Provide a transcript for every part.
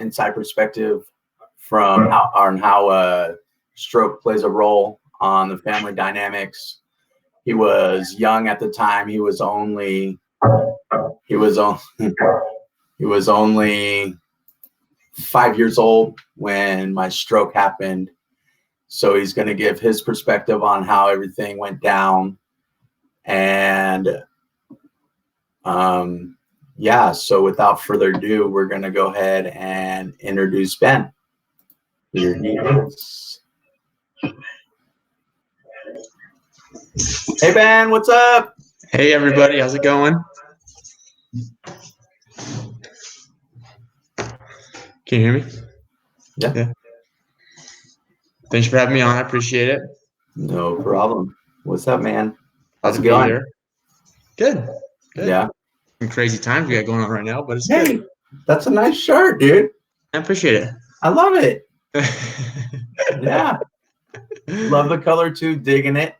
inside perspective from how stroke plays a role on the family dynamics. He was young at the time. He was only 5 years old when my stroke happened. So he's going to give his perspective on how everything went down. And so without further ado, we're going to go ahead and introduce Ben. Here he is. Hey, Ben, what's up? Hey, everybody. How's it going? Can you hear me? Yeah. Thanks for having me on. I appreciate it. No problem. What's up, man? How's it going? Here? Good. Yeah. Some crazy times we got going on right now, but it's good. That's a nice shirt, dude. I appreciate it. I love it. Yeah. Love the color too. Digging it.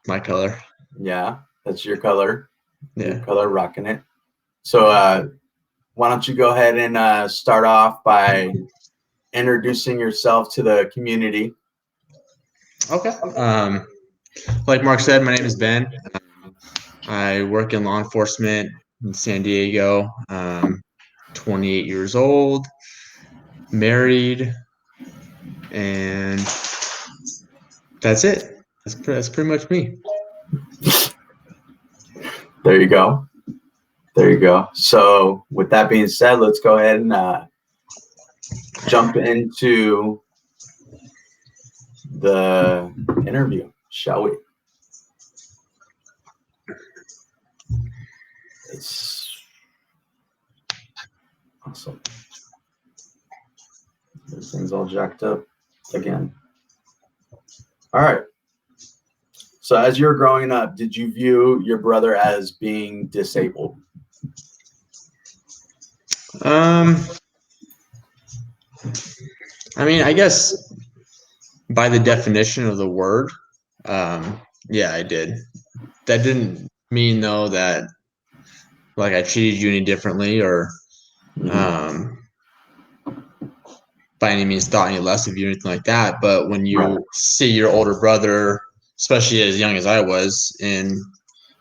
My color. Yeah, that's your color. Yeah. Your color, rocking it. So why don't you go ahead and start off by introducing yourself to the community. Okay. Like Mark said, my name is Ben. I work in law enforcement in San Diego. 28 years old, married, and that's it. That's pretty much me. There you go. So with that being said, let's go ahead and jump into the interview, shall we? It's awesome. Everything's all jacked up again. All right. So as you were growing up, did you view your brother as being disabled? I mean, I guess by the definition of the word, yeah, I did. That didn't mean though that like I treated you any differently or by any means thought any less of you or anything like that. But when you see your older brother, especially as young as I was, in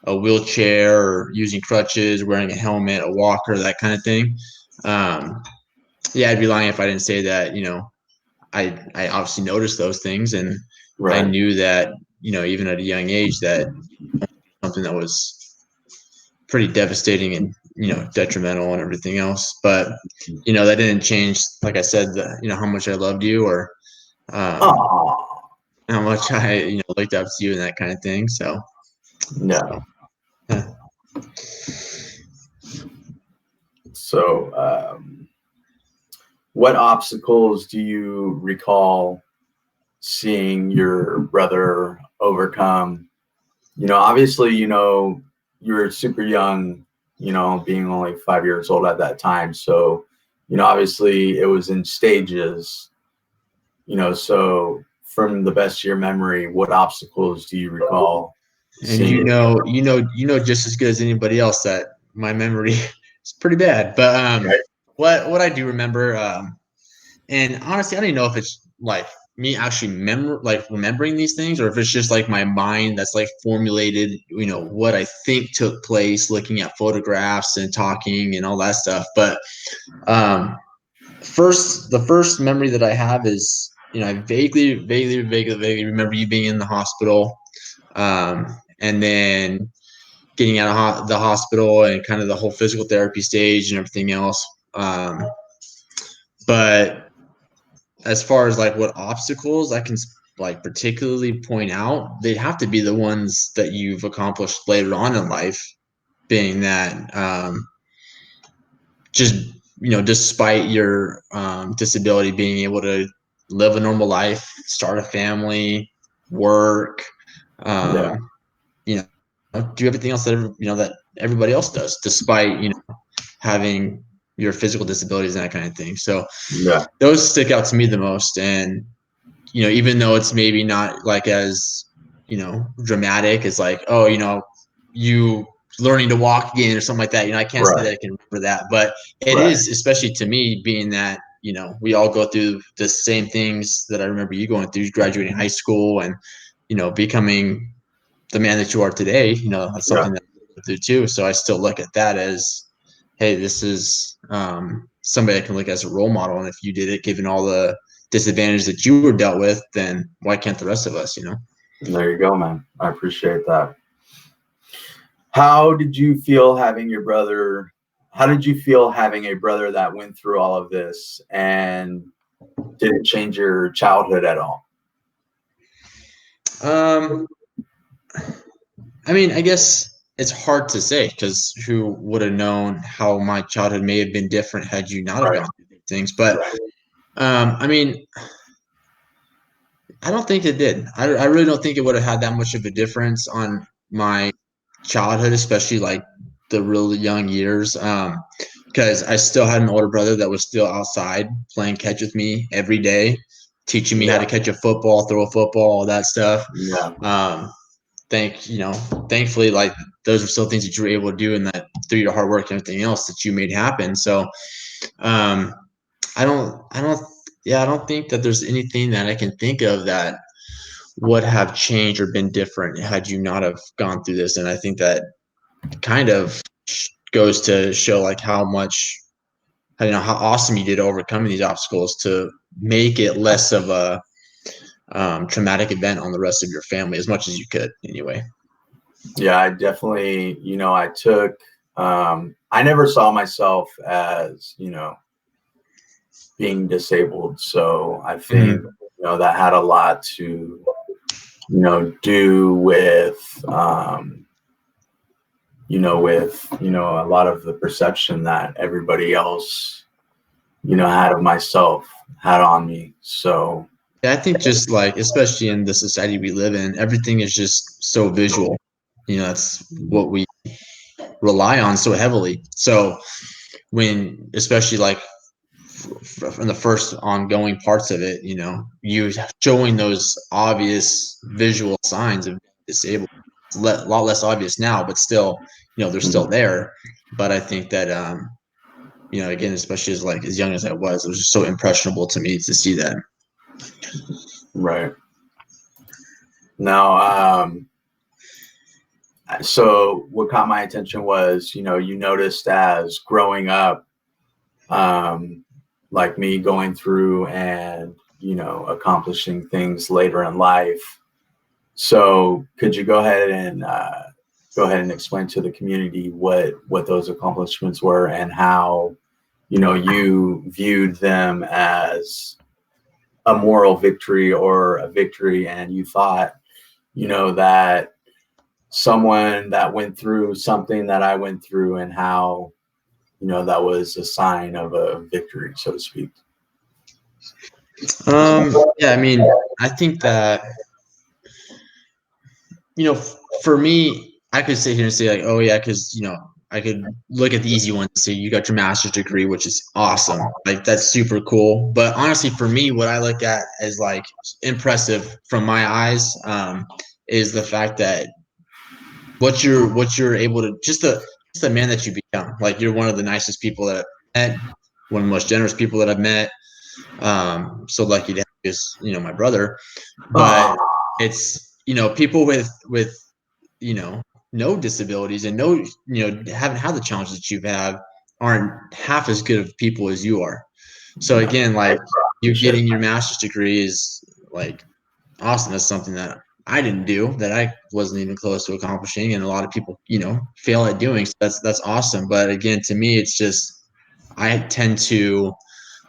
a wheelchair or using crutches, wearing a helmet, a walker, that kind of thing, yeah, I'd be lying if I didn't say that, I obviously noticed those things, and I knew that, even at a young age, that something that was pretty devastating and, detrimental and everything else. But, that didn't change, like I said, how much I loved you or how much I, looked up to you and that kind of thing. So, no. So, what obstacles do you recall seeing your brother overcome? Obviously, you were super young, being only 5 years old at that time. So, obviously it was in stages, so from the best of your memory, what obstacles do you recall? And just as good as anybody else that my memory is pretty bad. But what I do remember, and honestly, I don't even know if it's like me actually remembering these things, or if it's just like my mind that's like formulated, what I think took place, looking at photographs and talking and all that stuff. But the first memory that I have is, I vaguely remember you being in the hospital, and then getting out of the hospital and kind of the whole physical therapy stage and everything else. But as far as like what obstacles I can like particularly point out, they'd have to be the ones that you've accomplished later on in life, being that just, despite your disability, being able to live a normal life, start a family, work, do everything else that that everybody else does, despite having your physical disabilities and that kind of thing. So those stick out to me the most. And even though it's maybe not like as dramatic as like, oh, you learning to walk again or something like that. I can't say Right. that I can remember that, but it Right. is, especially to me, being that, we all go through the same things that I remember you going through, graduating high school and, becoming the man that you are today. That's Yeah. something that I go through too. So I still look at that as, hey, this is somebody I can look at as a role model. And if you did it, given all the disadvantages that you were dealt with, then why can't the rest of us, There you go, man. I appreciate that. How did you feel having your brother? How did you feel having a brother that went through all of this, and did it change your childhood at all? Um, I mean, I guess it's hard to say because who would have known how my childhood may have been different had you not have Right. gone through these things. But I mean, I don't think it did. I really don't think it would have had that much of a difference on my childhood, especially like the really young years. Because I still had an older brother that was still outside playing catch with me every day, teaching me how to Yeah. catch a football, throw a football, all that stuff. Yeah. Um, thankfully, like those are still things that you were able to do, and that through your hard work and everything else that you made happen. So, um, I don't think that there's anything that I can think of that would have changed or been different had you not have gone through this. And I think that kind of goes to show like how much, how awesome you did overcoming these obstacles to make it less of a traumatic event on the rest of your family as much as you could anyway. Yeah, I definitely, I took, I never saw myself as, being disabled. So I think, Mm-hmm. That had a lot to, do with, a lot of the perception that everybody else, had of myself, had on me. So, Yeah, I think just like, especially in the society we live in, everything is just so visual. That's what we rely on so heavily. So when, especially like from the first ongoing parts of it, you showing those obvious visual signs of disabled, a lot less obvious now, but still, they're still there. But I think that, again, especially as young as I was, it was just so impressionable to me to see that. right. Now, so what caught my attention was, you noticed as growing up, like me going through and, accomplishing things later in life. So could you go ahead and explain to the community what those accomplishments were and how, you viewed them as a moral victory or a victory, and you thought, that someone that went through something that I went through, and how, that was a sign of a victory, so to speak. Yeah, I mean, I think that, for me, I could sit here and say like, oh yeah, because I could look at the easy one and say you got your master's degree, which is awesome, like that's super cool. But honestly, for me, what I look at as like impressive from my eyes, is the fact that what you're able to just the man that you become. Like you're one of the nicest people that I've met, one of the most generous people that I've met. So lucky to have is my brother, but it's people with you know no disabilities and no haven't had the challenges that you've had aren't half as good of people as you are. So Yeah, again, I like you appreciate getting it. your master's degree is like awesome. That's something that I didn't do, that I wasn't even close to accomplishing, and a lot of people fail at doing. So that's awesome. But again, to me, it's just I tend to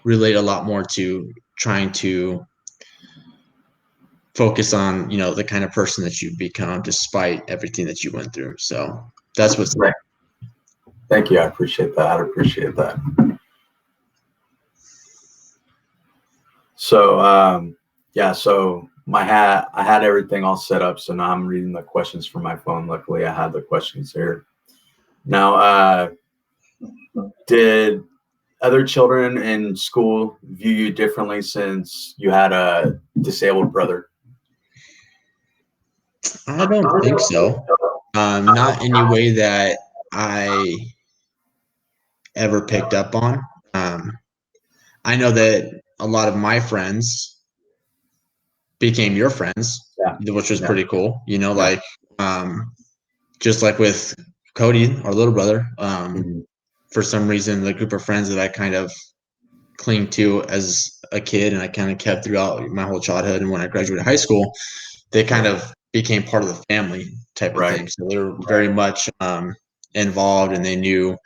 relate a lot more to trying to focus on the kind of person that you've become despite everything that you went through. So that's what's Right. Thank you. I appreciate that. I appreciate that. So, yeah, so I had everything all set up. So now I'm reading the questions from my phone. Luckily, I had the questions here. Now, did other children in school view you differently since you had a disabled brother? I don't think so. Not any way that I ever picked up on. Um, I know that a lot of my friends became your friends, Yeah. which was Yeah. pretty cool. Yeah. Um, just like with Cody, our little brother, Mhm. for some reason, the group of friends that I kind of cling to as a kid and I kind of kept throughout my whole childhood and when I graduated high school, they kind of became part of the family type of Right. thing. So they were very much involved and they knew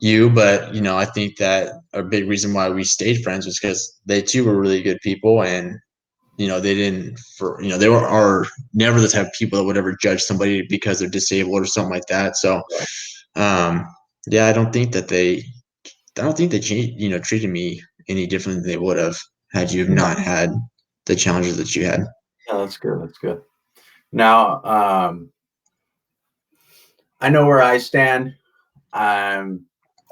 you. But, I think that a big reason why we stayed friends was because they too were really good people and they didn't they are never the type of people that would ever judge somebody because they're disabled or something like that. So um yeah, I don't think they treated me any different than they would have had you not had the challenges that you had. Yeah, that's good. That's good. Now, I know where I stand. I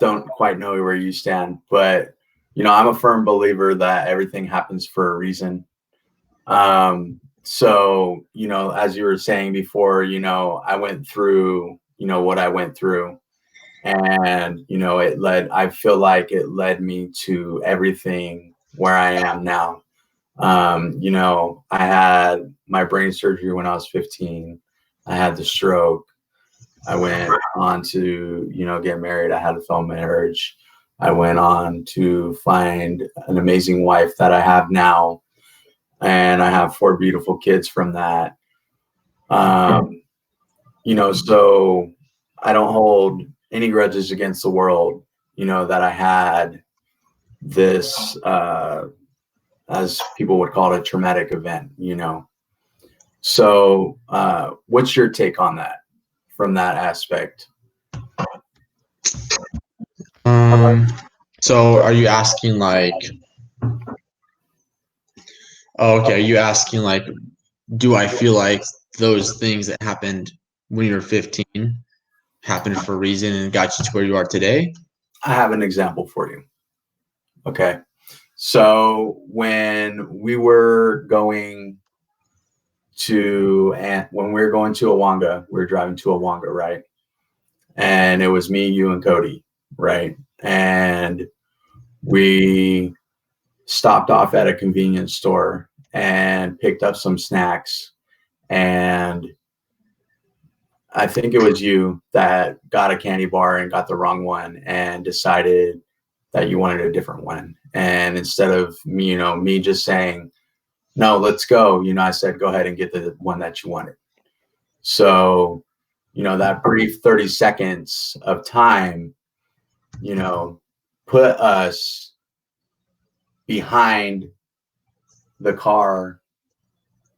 don't quite know where you stand, but I'm a firm believer that everything happens for a reason. So, as you were saying before, I went through, what I went through, and I feel like it led me to everything where I am now. I had my brain surgery when I was 15. I had the stroke. I went on to, get married. I had a failed marriage. I went on to find an amazing wife that I have now, and I have 4 beautiful kids from that. Um, so I don't hold any grudges against the world, that I had this, as people would call it, a traumatic event. So, what's your take on that from that aspect? Um, so are you asking like, oh, okay, are you asking like, do I feel like those things that happened when you were 15 happened for a reason and got you to where you are today? I have an example for you. Okay. So when we were going when we were going to Awanga, we were driving to Awanga, right? And it was me, you, and Cody, right? And we stopped off at a convenience store and picked up some snacks. And I think it was you that got a candy bar and got the wrong one and decided that you wanted a different one. And instead of me just saying, no, let's go, I said, go ahead and get the one that you wanted. So, that brief 30 seconds of time, put us behind the car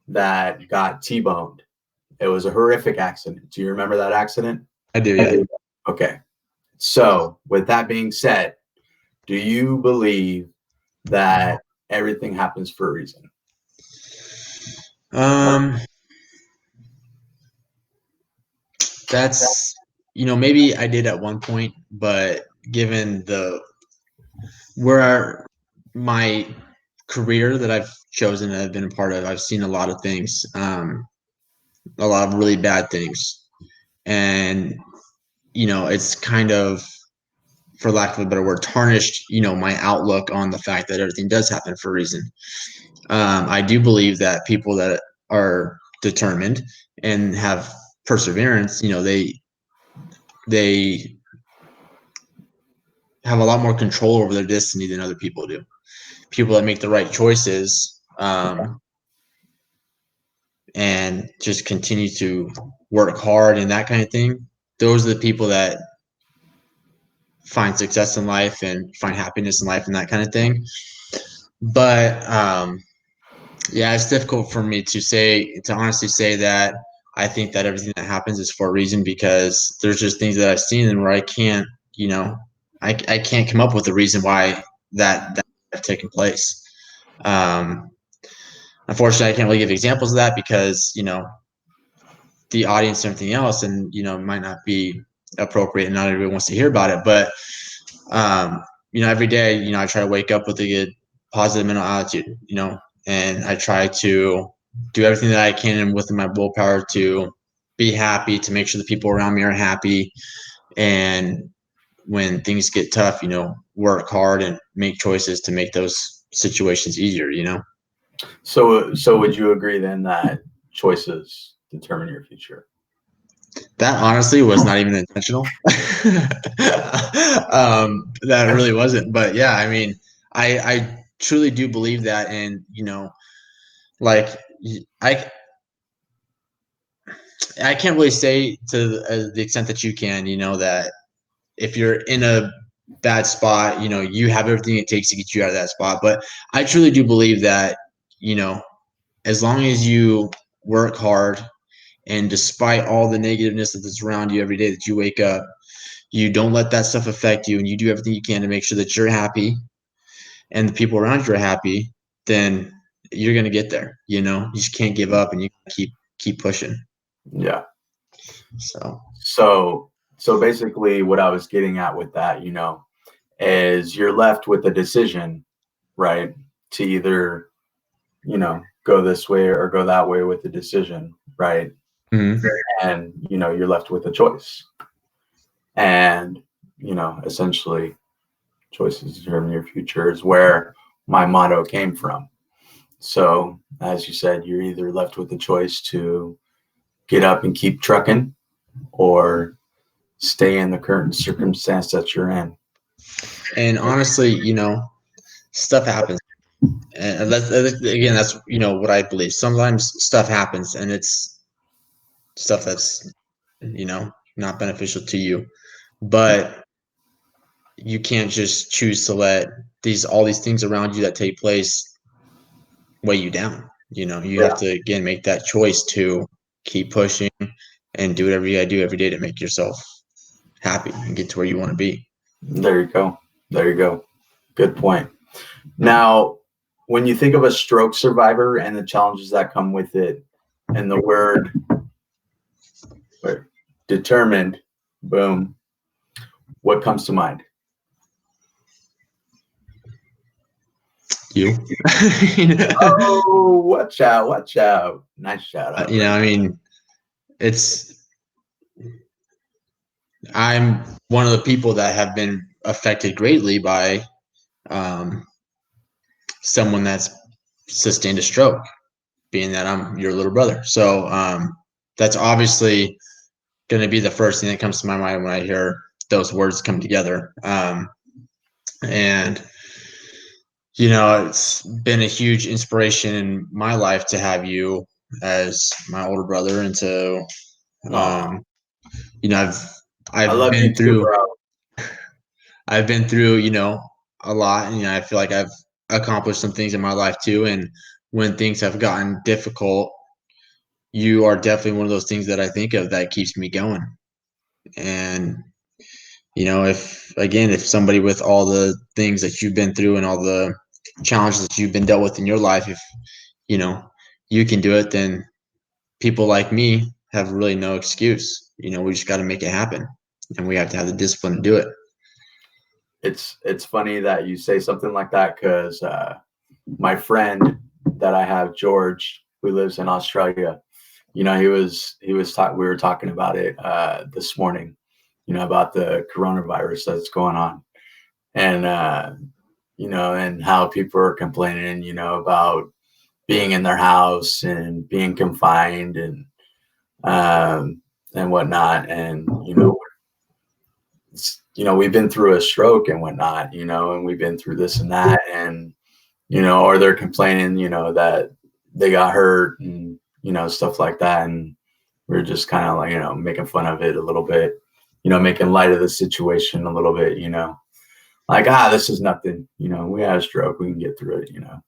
that got T-boned. It was a horrific accident. Do you remember that accident? I do, yeah. Okay. So, with that being said, do you believe that everything happens for a reason? Um, that's maybe I did at one point, but given where my career that I've chosen and I've been a part of, I've seen a lot of things, a lot of really bad things, and it's kind of, for lack of a better word, tarnished my outlook on the fact that everything does happen for a reason. I do believe that people that are determined and have perseverance, they have a lot more control over their destiny than other people do. People that make the right choices, and just continue to work hard and that kind of thing, those are the people that find success in life and find happiness in life and that kind of thing. But yeah, it's difficult for me to honestly say that I think that everything that happens is for a reason, because there's just things that I've seen and where I can't, I can't come up with a reason why that have taken place. Um, Unfortunately, I can't really give examples of that because the audience and everything else, and it might not be appropriate, and not everybody wants to hear about it. But every day, I try to wake up with a good, positive mental attitude, and I try to do everything that I can within my willpower to be happy, to make sure the people around me are happy. And when things get tough, work hard and make choices to make those situations easier. So would you agree then that choices determine your future? That honestly was not even intentional. That really wasn't. But yeah, I mean, I truly do believe that. And, like I, I can't really say to the extent that you can, that if you're in a bad spot, you have everything it takes to get you out of that spot. But I truly do believe that, you know, as long as you work hard and despite all the negativeness that's around you every day that you wake up, you don't let that stuff affect you and you do everything you can to make sure that you're happy and the people around you are happy, then you're going to get there. You just can't give up and you keep pushing. Yeah. So So basically what I was getting at with that, is you're left with a decision, right? To either, go this way or go that way with the decision, right? mm-hmm. And, you're left with a choice. And, essentially choices determine your future is where my motto came from. So as you said, you're either left with the choice to get up and keep trucking or stay in the current circumstance that you're in. And honestly, stuff happens. And that's what I believe. Sometimes stuff happens and it's stuff that's, not beneficial to you. But you can't just choose to let all these things around you that take place weigh you down. You have to again make that choice to keep pushing and do whatever you gotta do every day to make yourself happy and get to where you want to be. There you go. There you go. Good point. Now, when you think of a stroke survivor and the challenges that come with it, and the word determined, boom, what comes to mind? You. Oh, watch out, watch out. Nice shout out. I mean, I'm one of the people that have been affected greatly by someone that's sustained a stroke, being that I'm your little brother. So that's obviously going to be the first thing that comes to my mind when I hear those words come together. And it's been a huge inspiration in my life to have you as my older brother, and to I've been through a lot, and I feel like I've accomplished some things in my life too. And when things have gotten difficult, you are definitely one of those things that I think of that keeps me going. And if somebody with all the things that you've been through and all the challenges that you've been dealt with in your life, if you can do it, then people like me have really no excuse. We just got to make it happen, and we have to have the discipline to do it. It's funny that you say something like that, because my friend that I have, George, who lives in Australia, we were talking about it this morning, about the coronavirus that's going on, and and how people are complaining, about being in their house and being confined and whatnot. And we've been through a stroke and whatnot, and we've been through this and that, and or they're complaining, that they got hurt and stuff like that. And we're just kind of like, making fun of it a little bit, making light of the situation a little bit, like, this is nothing, we had a stroke, we can get through it, Yeah,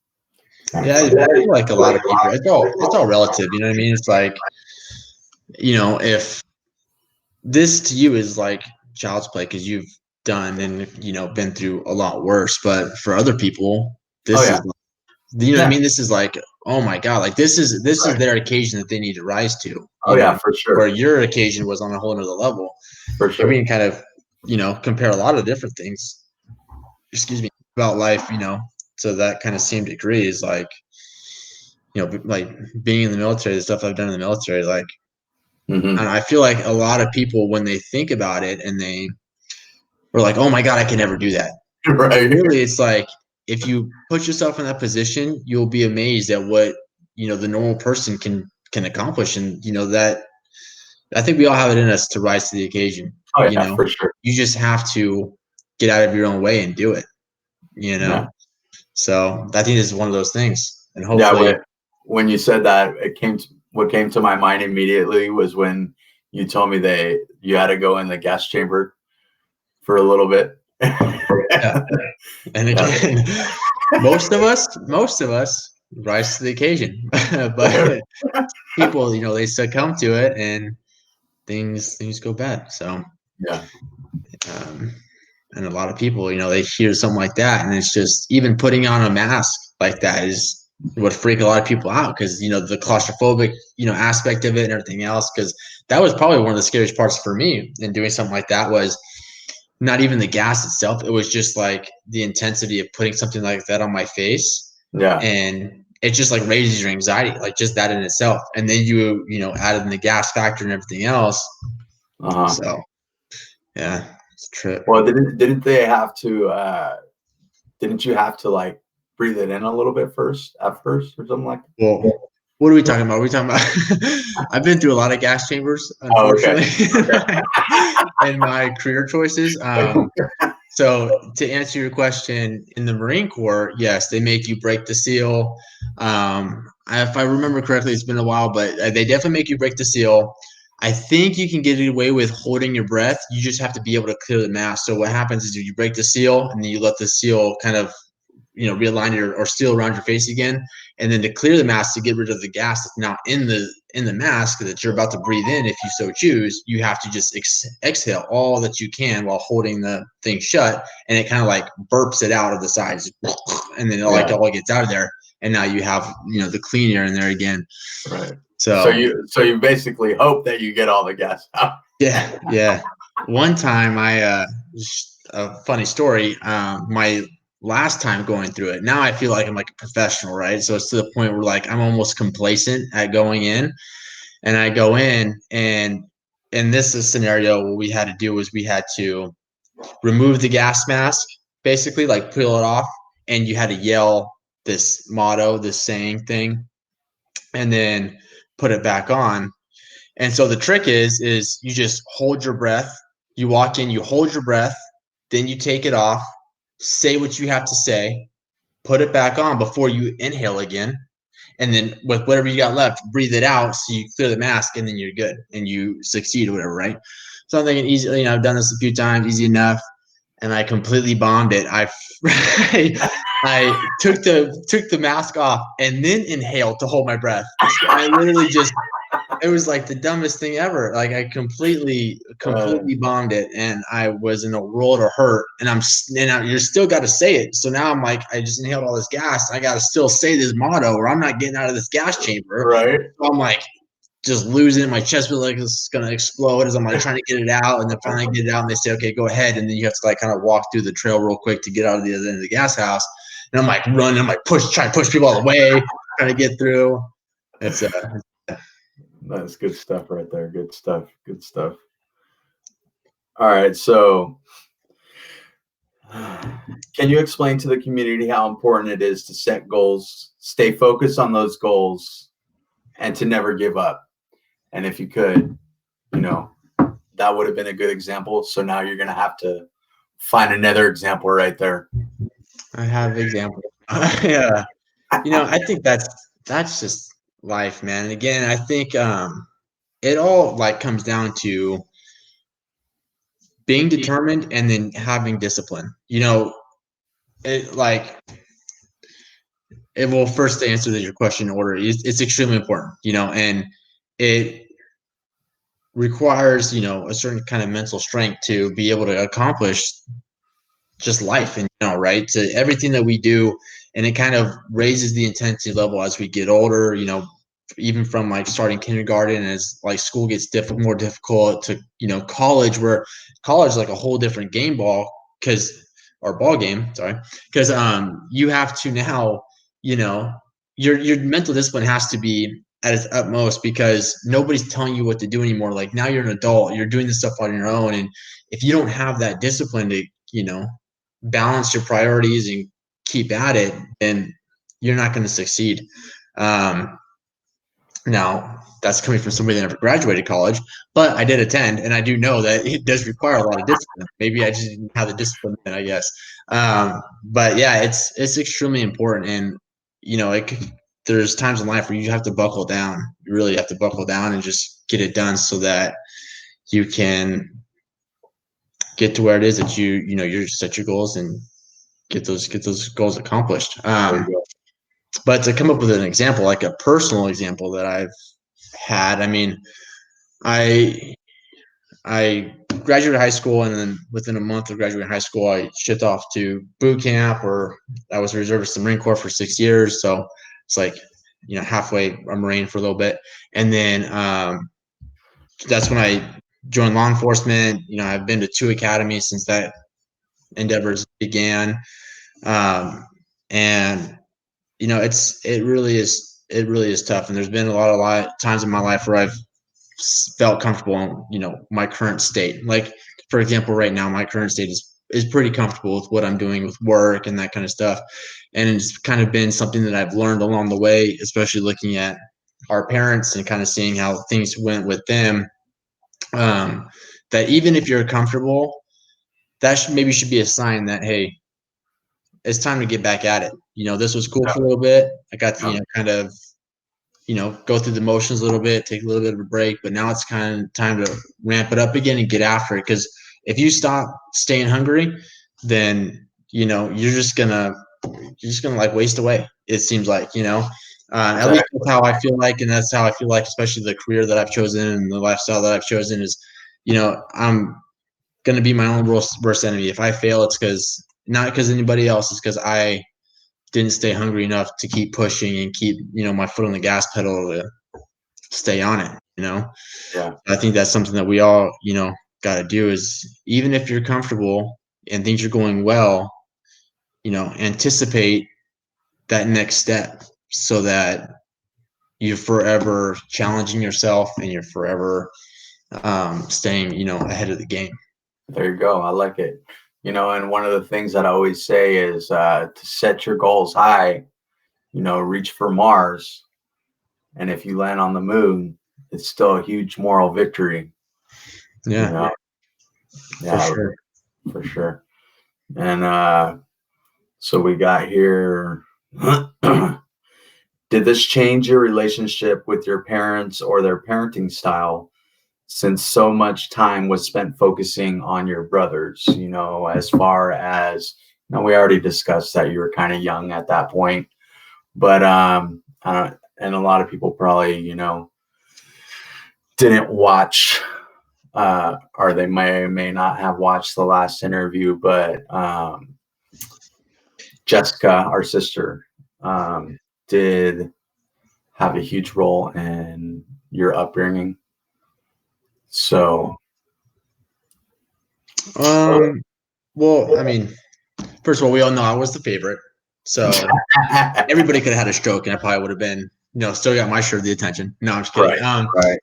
I feel like a lot of people, it's all relative, you know what I mean? It's like, if this to you is like child's play because you've done and been through a lot worse, but for other people, this is, what I mean? This is like, oh my God, like this is their occasion that they need to rise to. For sure. Where your occasion was on a whole nother level. For sure. And we can kind of, compare a lot of different things, about life, to that kind of same degree. Is like, like being in the military, the stuff I've done in the military, like Mm-hmm. And I feel like a lot of people, when they think about it and they are like, oh my God, I can never do that. Right. Really, it's like, if you put yourself in that position, you'll be amazed at what, the normal person can accomplish. And, that I think we all have it in us to rise to the occasion. Oh yeah, for sure. You just have to get out of your own way and do it, you know? Yeah. So I think this is one of those things. And Yeah. hopefully, When you said that, what came to my mind immediately was when you told me you had to go in the gas chamber for a little bit. yeah. And Yeah. again, most of us rise to the occasion, but people, they succumb to it and things go bad. So, Yeah. um, and a lot of people, they hear something like that, and it's just, even putting on a mask like that is would freak a lot of people out, because the claustrophobic aspect of it and everything else. Because that was probably one of the scariest parts for me in doing something like that, was not even the gas itself. It was just like the intensity of putting something like that on my face, Yeah. and it just like raises your anxiety, like just that in itself. And then added in the gas factor and everything else. Uh-huh. So yeah, it's a trip. Well, didn't they have to didn't you have to like breathe it in a little bit first at first or something like Well, that? what are we talking about? Are we talking about? I've been through a lot of gas chambers, Oh, okay. unfortunately, Okay. in my career choices. So to answer your question, in the Marine Corps, yes, they make you break the seal. If I remember correctly, it's been a while, but they definitely make you break the seal. I think you can get away with holding your breath. You just have to be able to clear the mask. So what happens is you break the seal, and then you let the seal kind of realign or seal around your face again, and then to clear the mask, to get rid of the gas that's now in the mask that you're about to breathe in, if you so choose, you have to just exhale all that you can while holding the thing shut, and it kind of like burps it out of the sides, and then it like Yeah. all gets out of there, and now you have the clean air in there again. Right. So So you basically hope that you get all the gas out. yeah. One time, a funny story. My last time going through it, now I feel like I'm like a professional, right? So it's to the point where like I'm almost complacent at going in, and I go and this is a scenario, what we had to do was we had to remove the gas mask, basically like peel it off, and you had to yell this motto, this saying thing, and then put it back on. And so the trick is you just hold your breath. You walk in, you hold your breath, then you take it off, say what you have to say, put it back on before you inhale again. And then with whatever you got left, breathe it out so you clear the mask, and then you're good and you succeed or whatever, right? So I'm thinking easy, I've done this a few times, easy enough. And I completely bombed it. I took the mask off and then inhaled to hold my breath. So I literally just, it was like the dumbest thing ever. Like I completely Uh, bombed it, and I was in a world of hurt. And you're still got to say it. So now I'm like, I just inhaled all this gas. I got to still say this motto, or I'm not getting out of this gas chamber. right. So I'm like, just losing it. My chest feels like it's gonna explode as I'm like trying to get it out, and then finally get it out, and they say, okay, go ahead, and then you have to like kind of walk through the trail real quick to get out of the other end of the gas house. And I'm like running, I'm like trying to push people out of the way, trying to get through. It's That's good stuff right there. Good stuff. Good stuff. All right. So, can you explain to the community how important it is to set goals, stay focused on those goals, and to never give up? And if you could, you know, that would have been a good example. So now you're going to have to find another example right there. I have examples. Yeah, I think that's just life, man. And again, I think it all like comes down to being determined and then having discipline. It like it will first to answer your question in order. It's extremely important, and it requires a certain kind of mental strength to be able to accomplish just life in general, right? So everything that we do, and it kind of raises the intensity level as we get older. Even from like starting kindergarten, as like school gets more difficult, to college, where college is like a whole different game ball, because or ball game, sorry, because you have to now, your mental discipline has to be at its utmost, because nobody's telling you what to do anymore. Like now you're an adult, you're doing this stuff on your own. And if you don't have that discipline to, balance your priorities and keep at it, then you're not going to succeed. Um, Now, that's coming from somebody that never graduated college, but I did attend, and I do know that it does require a lot of discipline. Maybe I just didn't have the discipline then, I guess. But yeah, it's extremely important, and there's times in life where you have to buckle down. You really have to buckle down and just get it done so that you can get to where it is that you set your goals and get those goals accomplished. There you go. But to come up with an example, like a personal example that I've had, I mean, I I graduated high school, and then within a month of graduating high school, I shipped off to boot camp, or I was a reservist in the Marine Corps for 6 years. So it's like, halfway a Marine for a little bit. And then that's when I joined law enforcement. I've been to 2 academies since that endeavors began. And it really is tough. And there's been a lot of times in my life where I've felt comfortable in my current state. Like, for example, right now my current state is pretty comfortable with what I'm doing with work and that kind of stuff. And it's kind of been something that I've learned along the way, especially looking at our parents and kind of seeing how things went with them. That even if you're comfortable, that maybe should be a sign that, hey, it's time to get back at it. This was cool for a little bit. I got to kind of go through the motions a little bit, take a little bit of a break, but now it's kind of time to ramp it up again and get after it. Because if you stop staying hungry, then you're just gonna like waste away. It seems like, at least that's how I feel like, and that's how I feel like, especially the career that I've chosen and the lifestyle that I've chosen is, I'm gonna be my own worst enemy. If I fail, it's not because anybody else, it's because I didn't stay hungry enough to keep pushing and keep, my foot on the gas pedal to stay on it. Yeah. I think that's something that we all, got to do, is even if you're comfortable and things are going well, anticipate that next step so that you're forever challenging yourself and you're forever staying, ahead of the game. There you go. I like it. And one of the things that I always say is to set your goals high, reach for Mars. And if you land on the moon, it's still a huge moral victory. Yeah. Yeah, for sure. For sure. And so we got here. Did this change your relationship with your parents or their parenting style, since so much time was spent focusing on your brothers? As far as, we already discussed that you were kind of young at that point, but and a lot of people probably, didn't watch, or they may or may not have watched the last interview, but Jessica, our sister, did have a huge role in your upbringing. So, well, I mean, first of all, we all know I was the favorite, so everybody could have had a stroke, and I probably would have been, still got my share of the attention. No, I'm just kidding. right.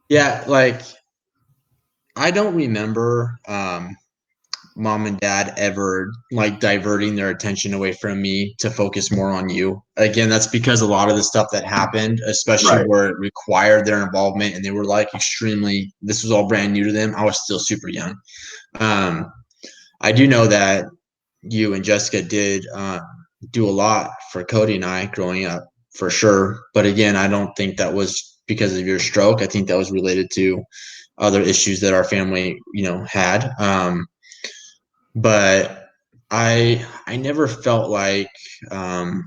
Yeah, like I don't remember mom and dad ever like diverting their attention away from me to focus more on you. Again, that's because a lot of the stuff that happened, especially Right. where it required their involvement and they were like this was all brand new to them. I was still super young. I do know that you and Jessica did do a lot for Cody and I growing up, for sure. But again, I don't think that was because of your stroke. I think that was related to other issues that our family, had. But I never felt like, and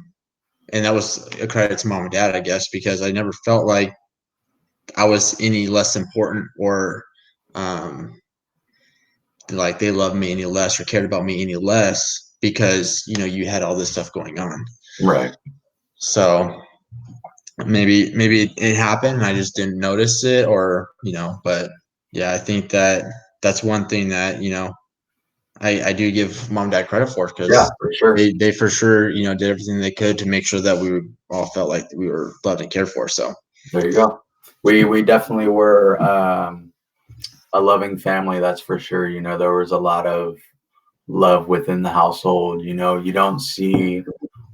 that was a credit to mom and dad, I guess, because I never felt like I was any less important, or like they loved me any less or cared about me any less, because you had all this stuff going on. Right. So maybe it happened and I just didn't notice it, or but yeah, I think that's one thing that I do give mom and dad credit for, because For sure. they for sure did everything they could to make sure that we all felt like we were loved and cared for. So There you go. We definitely were a loving family, that's for sure. You know, there was a lot of love within the household. You know, you don't see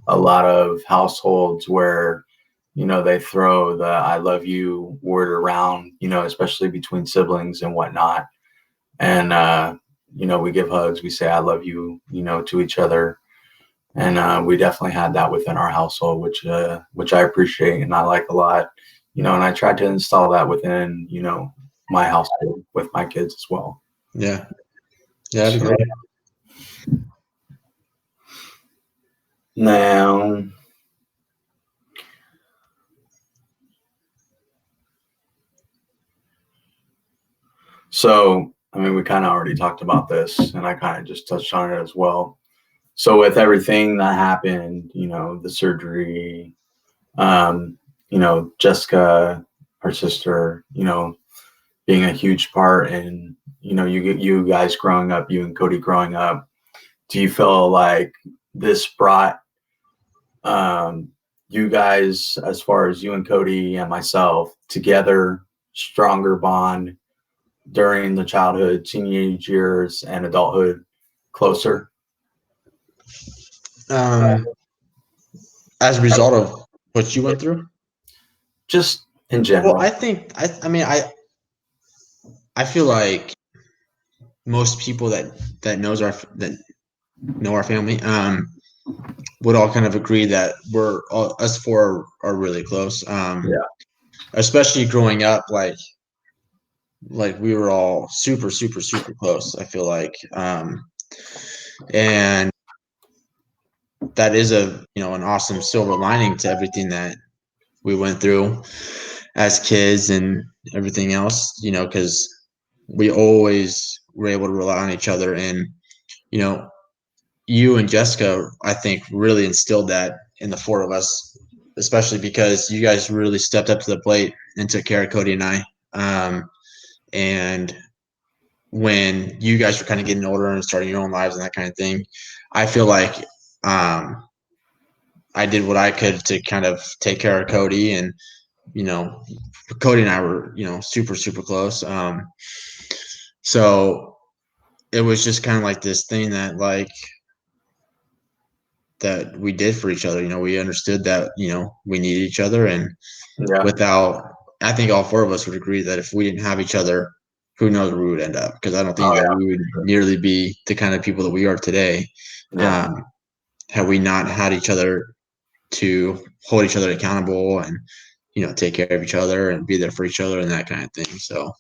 a lot of households where, you know, they throw the I love you word around, you know, especially between siblings and whatnot. And, you know, we give hugs, we say I love you, you know, to each other. And we definitely had that within our household, which I appreciate and I like a lot, you know, and I tried to install that within, you know, my household with my kids as well. Yeah. Yeah, I'd So, agree. now, so I mean, we kind of already talked about this, and I kind of just touched on it as well. So with everything that happened, you know, the surgery, um, you know, Jessica, our sister, you know, being a huge part in, you know, you guys growing up, you and Cody growing up, do you feel like this brought you guys, as far as you and Cody and myself, together, stronger bond during the childhood, teenage years, and adulthood, closer? Um, as a result of what you went through? Just in Well, general. I think I mean I feel like most people that that know our family would all kind of agree that we're all, us four are really close. Yeah. Especially growing up, like we were all super super super close. I feel like, and that is a an awesome silver lining to everything that we went through as kids and everything else. Because we always were able to rely on each other, and you know you and Jessica, I think, really instilled that in the four of us, especially because you guys really stepped up to the plate and took care of Cody and I. And when you guys were kind of getting older and starting your own lives and that kind of thing, I feel like um, I did what I could to kind of take care of Cody. And, you know, Cody and I were, super, super close. So it was just kind of like this thing that we did for each other. We understood that, we needed each other. And Yeah. I think all four of us would agree that if we didn't have each other, who knows where we would end up? Because I don't think Oh that yeah. we would nearly be the kind of people that we are today, Yeah. um, had we not had each other to hold each other accountable and, take care of each other and be there for each other and that kind of thing. So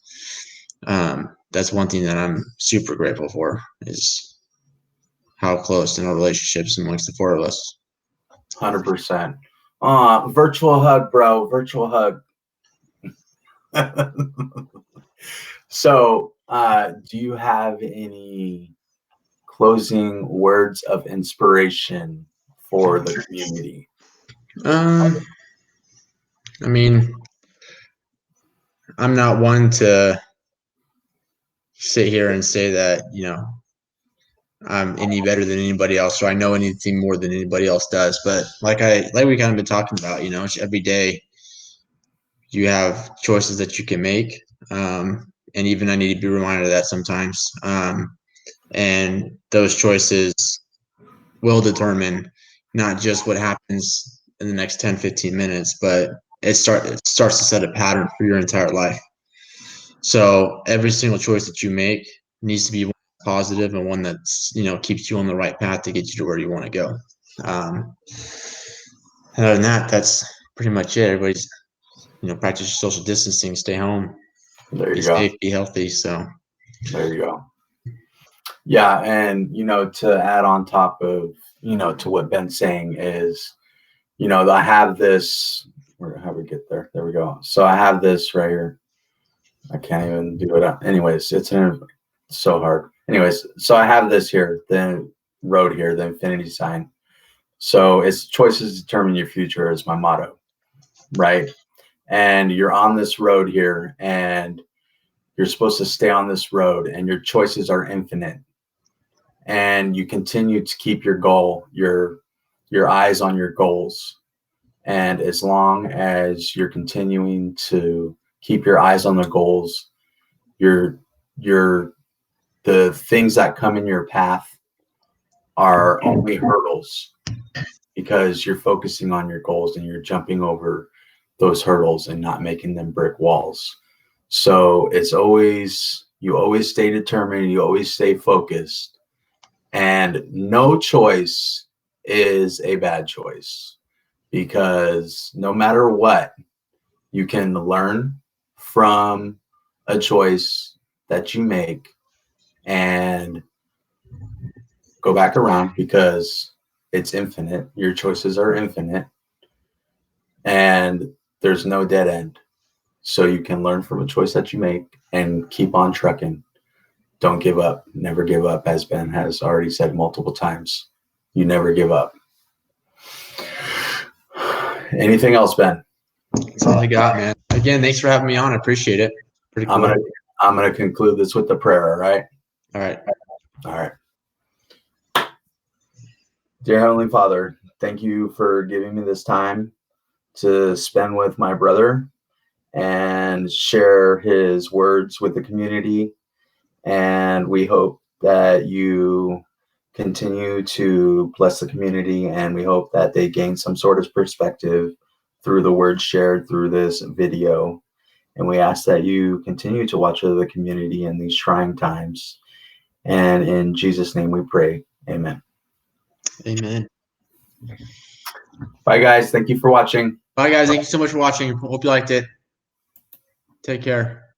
that's one thing that I'm super grateful for, is how close in our relationships amongst the four of us. 100%. Virtual hug, bro. Virtual hug. So, do you have any closing words of inspiration for the community? Um, I mean, I'm not one to sit here and say that, I'm any better than anybody else, or I know anything more than anybody else does. But like we kind of been talking about, every day you have choices that you can make. And even I need to be reminded of that sometimes. And those choices will determine not just what happens in the next 10, 15 minutes, but it starts to set a pattern for your entire life. So every single choice that you make needs to be one positive and one that's, keeps you on the right path to get you to where you want to go. And other than that, that's pretty much it. Everybody's, practice your social distancing, stay home, There be you go. safe, be healthy. So There you go. Yeah, and to add on top of to what Ben's saying is, I have this. How we get there? There we go. So I have this right here. I can't even do it. Anyways, so hard. Anyways, so I have this here, the road here, the infinity sign. So it's choices determine your future is my motto, right? And you're on this road here, and you're supposed to stay on this road, and your choices are infinite. And you continue to keep your goal, your eyes on your goals, And as long as you're continuing to keep your eyes on the goals, your the things that come in your path are only hurdles, because you're focusing on your goals and you're jumping over those hurdles and not making them brick walls. So it's always, you always stay determined, you always stay focused, and no choice is a bad choice, because no matter what, you can learn from a choice that you make and go back around, because it's infinite. Your choices are infinite and there's no dead end. So you can learn from a choice that you make and keep on trucking. Don't give up. Never give up, as Ben has already said multiple times. You never give up. Anything else, Ben? That's all I got, man. Again, thanks for having me on. I appreciate it. Pretty cool. I'm gonna conclude this with the prayer, all right? All right. All right. Dear Heavenly Father, thank you for giving me this time to spend with my brother and share his words with the community. And we hope that you continue to bless the community, and we hope that they gain some sort of perspective through the words shared through this video. And we ask that you continue to watch over the community in these trying times. And in Jesus' name we pray. Amen. Amen. Bye, guys. Thank you for watching. Bye, guys. Thank you so much for watching. Hope you liked it. Take care.